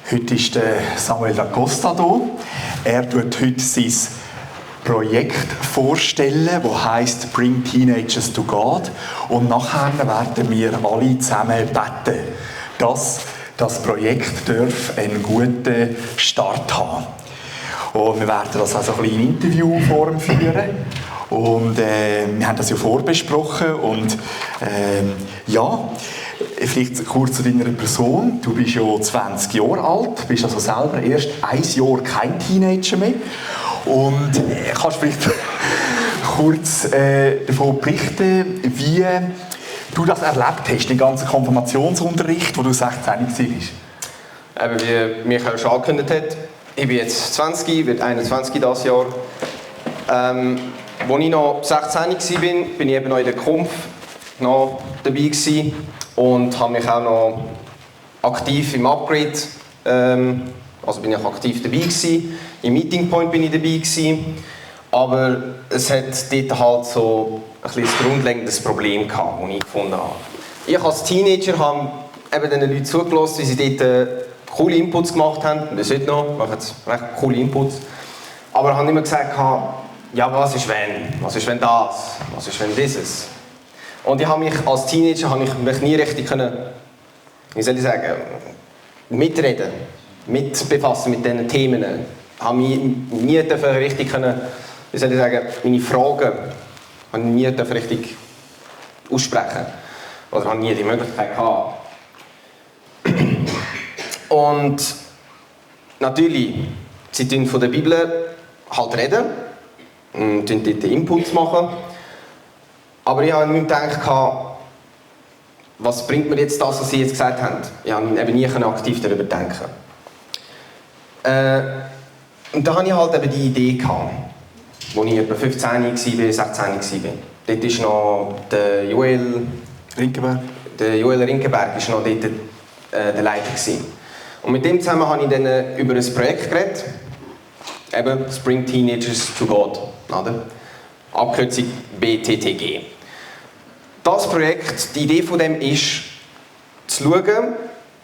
Heute ist der Samuel da Costa da. Er tut heute sein Projekt vorstellen, das heisst «Bring Teenagers to God». Und nachher werden wir alle zusammen beten, dass das Projekt einen guten Start haben. Und wir werden das also ein bisschen in Interviewform führen. Und wir haben das ja vorbesprochen. Und ja, vielleicht kurz zu deiner Person. Du bist ja 20 Jahre alt, bist also selber erst ein Jahr kein Teenager mehr. Und kannst vielleicht kurz davon berichten, wie du das erlebt hast, den ganzen Konfirmationsunterricht, wo du 16 warst? Eben, wie Michael schon angekündigt hat, ich bin jetzt 20, werde 21 dieses Jahr. Als ich noch 16 war, bin ich eben noch in der Konf noch dabei gewesen und habe mich auch noch aktiv im Upgrade, also bin ich auch aktiv dabei gewesen. Im Meeting Point bin ich dabei gewesen, aber es hat dort halt so ein grundlegendes Problem gehabt, das ich gefunden habe. Ich als Teenager habe eben den Leuten zugelassen, wie sie dort coole Inputs gemacht haben, bis heute noch, machen jetzt recht coole Inputs, aber ich habe immer gesagt, ja, was ist wenn? Was ist wenn das? Was ist wenn dieses? Und ich habe mich als Teenager mich nie richtig können, wie soll ich sagen, mitreden, mitbefassen mit diesen Themen. Ich habe mich nie richtig können, wie soll ich sagen, meine Fragen habe ich nie richtig aussprechen. Oder habe nie die Möglichkeit gehabt. Und natürlich, sie tun von der Bibel halt reden und dort Inputs machen. Aber ich habe mir gedacht, was bringt mir jetzt das, was Sie jetzt gesagt haben? Ich habe eben nie aktiv darüber denken. Und da hatte ich halt eben die Idee, als ich etwa 15 war, 16 war. Dort war noch der Joel Rinkenberg. Der Joel Rinkenberg war noch dort der Leiter. Und mit dem zusammen habe ich dann über ein Projekt geredet. Eben Bring Teenagers to God. Oder? Abkürzung BTTG. Das Projekt, die Idee von dem ist, zu schauen,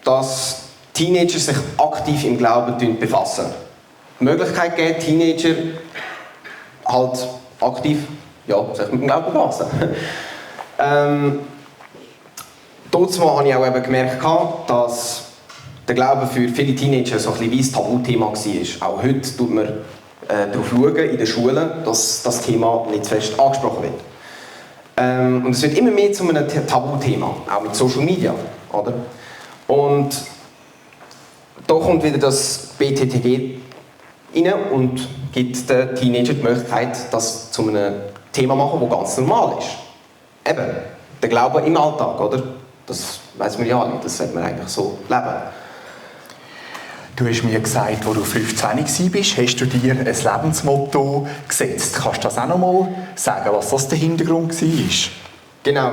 dass Teenager sich aktiv im Glauben befassen. Die Möglichkeit geben, Teenager halt aktiv sich mit dem Glauben befassen. Dort habe ich auch eben gemerkt, dass der Glaube für viele Teenager so ein bisschen wie ein Tabuthema war. Auch heute tut man darauf schauen, in den Schulen, dass das Thema nicht zu fest angesprochen wird. Und es wird immer mehr zu einem Tabuthema, auch mit Social Media. Oder? Und da kommt wieder das BTTG rein und gibt den Teenagern die Möglichkeit, das zu einem Thema zu machen, das ganz normal ist. Eben, der Glaube im Alltag, oder? Das weiss man ja alle, das sollte man eigentlich so leben. Du hast mir gesagt, als du 15 warst, hast du dir ein Lebensmotto gesetzt. Kannst du das auch noch mal sagen, was das der Hintergrund war? Genau.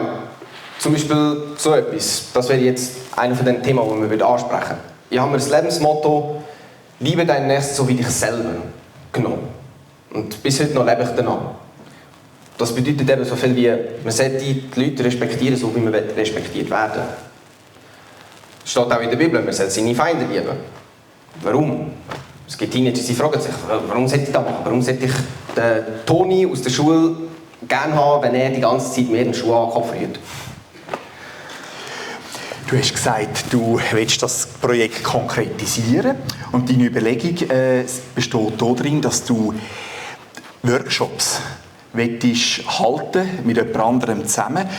Zum Beispiel so etwas. Das wäre jetzt einer von den Themen, die wir ansprechen würden. Ich habe mir das Lebensmotto «Liebe deinen Nächsten so wie dich selber» genommen. Und bis heute noch lebe ich danach. Das bedeutet eben so viel wie, man sollte die Leute respektieren, so wie man respektiert werden. Es steht auch in der Bibel, man soll seine Feinde lieben. Warum? Es gibt Teenager, die fragen sich, warum sollte ich das machen? Warum sollte ich den Toni aus der Schule gerne haben, wenn er die ganze Zeit mir den Schuh an den Kopf rührt? Du hast gesagt, du willst das Projekt konkretisieren und deine Überlegung besteht darin, dass du Workshops halten mit jemand anderem zusammen.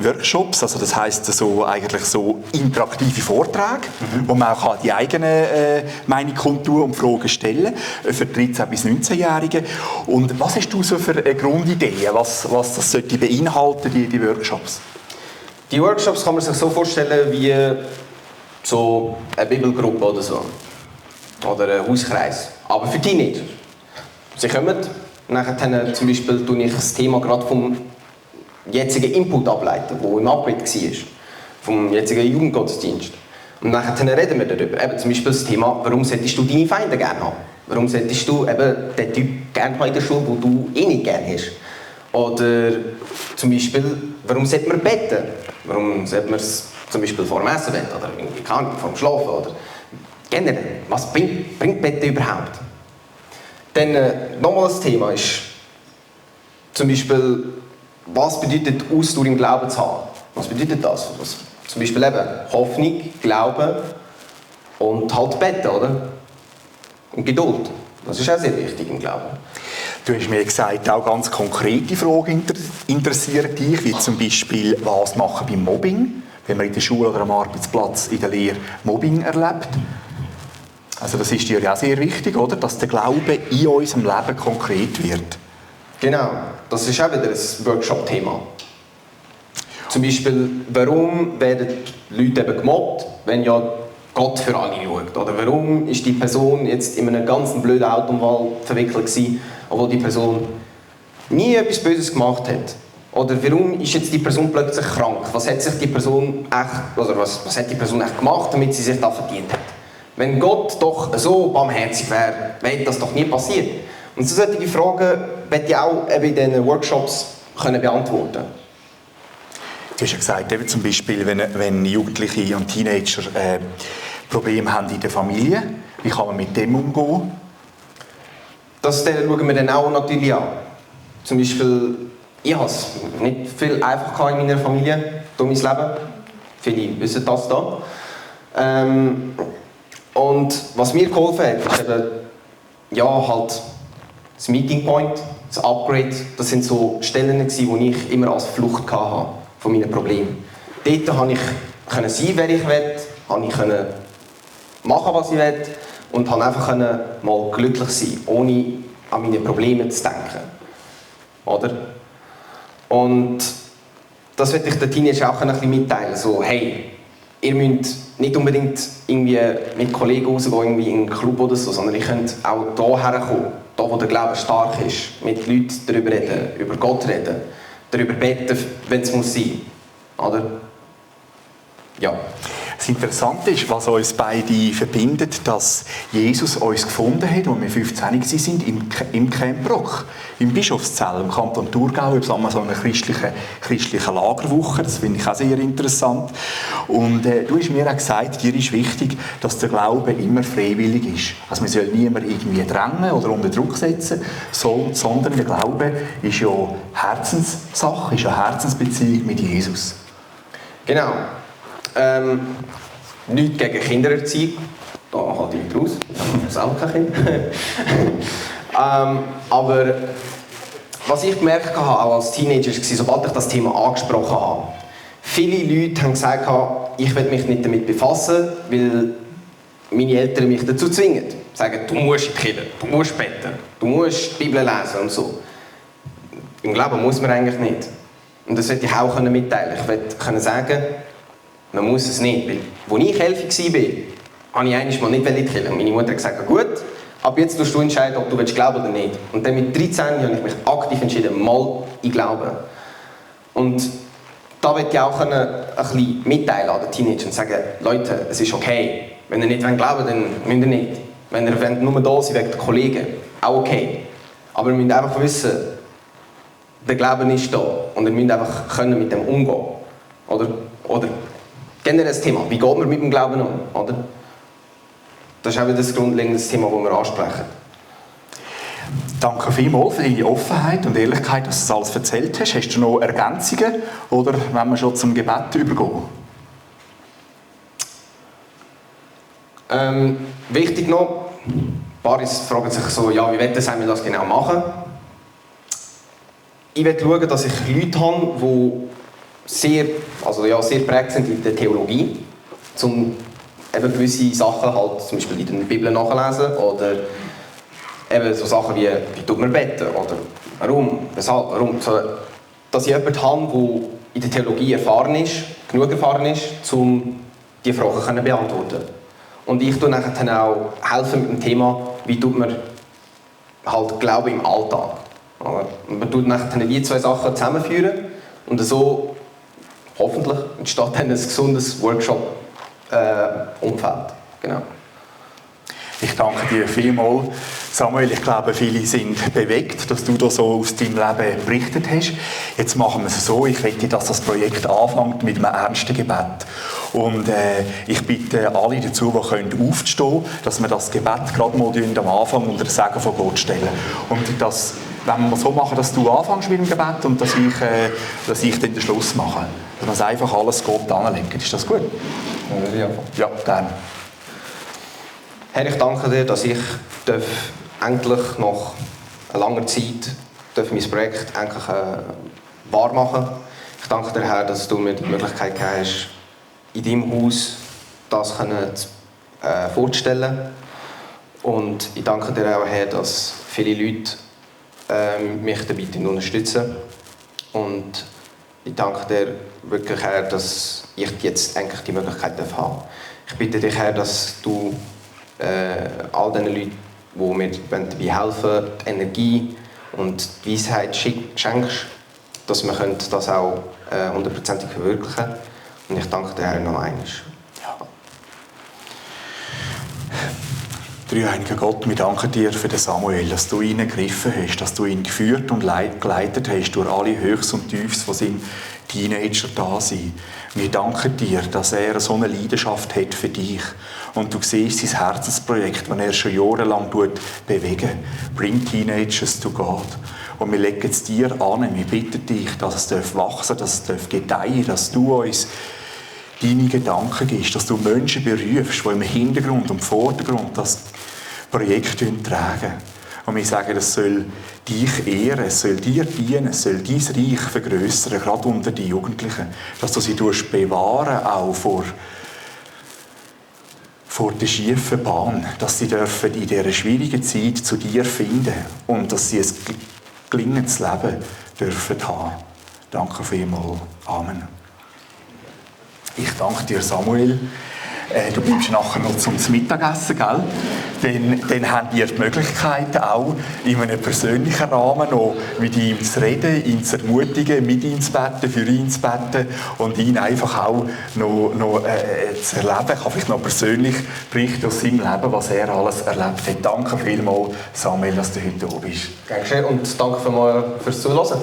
Workshops, also das heisst so, eigentlich so interaktive Vorträge, wo man auch die eigene Meinung kundtun und Fragen stellen für 13- bis 19-Jährige. Und was hast du so für eine Grundidee, was das sollte beinhalten, die Workshops? Die Workshops kann man sich so vorstellen wie so eine Bibelgruppe oder so. Oder ein Hauskreis. Aber für Teenager. Sie kommen, nachher zum Beispiel tue ich das Thema gerade vom jetzigen Input ableiten, der im Upgrade war. Vom jetzigen Jugendgottesdienst. Und nachher reden wir darüber. Eben zum Beispiel das Thema, warum solltest du deine Feinde gerne haben? Warum solltest du eben den Typ gerne haben in der Schule, den du eh nicht gerne hast? Oder zum Beispiel, warum sollte man beten? Warum sollte man es zum Beispiel vor dem Essen beten? Oder vor dem Schlafen? Oder generell, was bringt Beten überhaupt? Dann nochmal ein Thema ist zum Beispiel, was bedeutet Ausdauer im Glauben zu haben? Was bedeutet das? Zum Beispiel eben Hoffnung, Glauben und halt Beten, oder? Und Geduld. Das ist auch sehr wichtig im Glauben. Du hast mir gesagt, auch ganz konkrete Fragen interessieren dich, wie zum Beispiel, was machen beim Mobbing, wenn man in der Schule oder am Arbeitsplatz in der Lehre Mobbing erlebt. Also das ist dir ja auch sehr wichtig, oder? Dass der Glaube in unserem Leben konkret wird. Genau, das ist auch wieder ein Workshop-Thema. Zum Beispiel, warum werden Leute eben gemobbt, wenn ja Gott für alle schaut? Oder warum ist die Person jetzt in einem ganz blöden Autounfall verwickelt gewesen, obwohl die Person nie etwas Böses gemacht hat? Oder warum ist jetzt die Person plötzlich krank? Was hat sich die Person echt, oder was hat die Person echt gemacht, damit sie sich das verdient hat? Wenn Gott doch so barmherzig wäre, wäre das doch nie passiert. Und so solche Fragen werde ich auch in diesen Workshops beantworten. Du hast ja gesagt, eben zum Beispiel, wenn Jugendliche und Teenager Probleme haben in der Familie, wie kann man mit dem umgehen? Das schauen wir dann auch natürlich an. Zum Beispiel, ich hatte es nicht viel einfach in meiner Familie, durch mein Leben. Viele wissen das da. Und was mir geholfen hat, ist eben, ja, halt das Meeting Point, das Upgrade. Das sind so Stellen, die ich immer als Flucht hatte von meinen Problemen. Dort konnte ich sein, wer ich will, konnte machen, was ich will und konnte einfach mal glücklich sein, ohne an meine Probleme zu denken. Oder? Und das möchte ich den Teenagern auch ein bisschen mitteilen. So, hey, ihr müsst nicht unbedingt irgendwie mit Kollegen rausgehen, irgendwie in einen Club oder so, sondern ihr könnt auch hierher kommen, da wo der Glaube stark ist, mit Leuten darüber reden, über Gott reden, darüber beten, wenn es muss sein. Oder? Ja. Das Interessante ist, was uns beide verbindet, dass Jesus uns gefunden hat, als wir 15 waren, im Camp Bruck, im Bischofszell, im Kanton Thurgau, im Sommer so einer christlichen Lagerwoche. Das finde ich auch sehr interessant. Und du hast mir auch gesagt, dir ist wichtig, dass der Glaube immer freiwillig ist. Also man soll niemanden irgendwie drängen oder unter Druck setzen, sondern der Glaube ist ja Herzenssache, ist eine Herzensbeziehung mit Jesus. Genau. Nichts gegen Kindererziehung. Da halte ich raus. Ich habe selber kein Kind. Aber was ich gemerkt habe, auch als Teenager, war, sobald ich das Thema angesprochen habe, viele Leute haben gesagt, ich will mich nicht damit befassen, weil meine Eltern mich dazu zwingen. Sie sagen, du musst in die Kirche, du musst beten, du musst die Bibel lesen und so. Im Glauben muss man eigentlich nicht. Und das möchte ich auch mitteilen. Ich möchte sagen, man muss es nicht. Weil, als ich 11 war, habe ich einmal nicht in die Kirche. Meine Mutter hat gesagt, gut, ab jetzt musst du entscheiden, ob du glauben oder nicht. Und dann mit 13 habe ich mich aktiv entschieden, mal in Glauben. Und da möchte ich auch ein bisschen mitteilen an den Teenagern und sagen, Leute, es ist okay. Wenn ihr nicht glauben wollt, dann müsst ihr nicht. Wenn ihr nur da seid wegen den Kollegen, auch okay. Aber wir müssen einfach wissen, der Glaube ist da. Und wir müssen einfach mit dem umgehen. Oder generell das Thema, wie geht man mit dem Glauben um? Oder? Das ist auch wieder das grundlegende Thema, das wir ansprechen. Danke vielmals für deine Offenheit und Ehrlichkeit, dass du das alles erzählt hast. Hast du noch Ergänzungen oder wollen wir schon zum Gebet übergehen? Wichtig noch, ein paar fragen sich so, ja, wie wollen wir das genau machen? Ich will schauen, dass ich Leute habe, die sehr prägt sind in der Theologie, um eben gewisse Sachen halt zum Beispiel in der Bibel nachlesen oder eben so Sachen wie tut man beten oder warum, weshalb, warum. So, dass ich jemanden habe, der in der Theologie genug erfahren ist, um diese Fragen zu beantworten. Und ich helfe nachher auch helfen mit dem Thema, wie tut man halt Glauben im Alltag. Und man tut nachher die zwei Sachen zusammenführen und so hoffentlich entsteht dann ein gesundes Workshop-Umfeld. Genau. Ich danke dir vielmals, Samuel. Ich glaube, viele sind bewegt, dass du da so aus deinem Leben berichtet hast. Jetzt machen wir es so, ich möchte, dass das Projekt anfängt mit einem ernsten Gebet. Und ich bitte alle dazu, die können aufstehen, dass wir das Gebet gerade mal am Anfang unter den Segen von Gott stellen. Und das, wenn wir so machen, dass du anfängst mit dem Gebet und dass ich dann den Schluss mache. Dass wir es einfach alles Gott anlegen. Ist das gut? Ja, gerne. Herr, ich danke dir, dass ich endlich nach einer langen Zeit mein Projekt endlich wahr machen darf. Ich danke dir, Herr, dass du mir die Möglichkeit gegeben hast, in deinem Haus das vorzustellen. Und ich danke dir auch, Herr, dass viele Leute mich dabei unterstützen. Und ich danke dir wirklich, Herr, dass ich jetzt eigentlich die Möglichkeit haben darf. Ich bitte dich, Herr, dass du all den Leuten, die mir dabei helfen, die Energie und die Weisheit schenkst, dass wir das auch 100% verwirklichen können. Und ich danke dir, Herr, noch einmal. Ja. Dreieiniger Gott, wir danken dir für den Samuel, dass du ihn gegriffen hast, dass du ihn geführt und geleitet hast durch alle Höchst und Tiefs von seinem Teenager da sein. Wir danken dir, dass er so eine Leidenschaft hat für dich. Und du siehst sein Herzensprojekt, das er schon jahrelang bewegt. Bring Teenagers to God. Und wir legen es dir an. Wir bitten dich, dass es wachsen darf, dass es gedeihen darf, dass du uns deine Gedanken gibst, dass du Menschen berufst, die im Hintergrund und im Vordergrund das Projekt tragen. Und wir sagen, es soll dich ehren, es soll dir dienen, es soll dein Reich vergrössern, gerade unter die Jugendlichen. Dass du sie bewahren auch vor der schiefen Bahn. Dass sie dürfen in dieser schwierigen Zeit zu dir finden und dass sie ein gelingendes Leben dürfen haben. Danke vielmals. Amen. Ich danke dir, Samuel. Du bleibst nachher noch zum Mittagessen, gell? Dann habt ihr die Möglichkeit, auch in einem persönlichen Rahmen noch mit ihm zu reden, ihn zu ermutigen, mit ihm zu beten, für ihn zu beten und ihn einfach auch noch zu erleben. Ich kann vielleicht noch persönlich berichten aus seinem Leben, was er alles erlebt hat. Danke vielmals, Samuel, dass du heute da bist. Dankeschön und danke fürs Zuhören.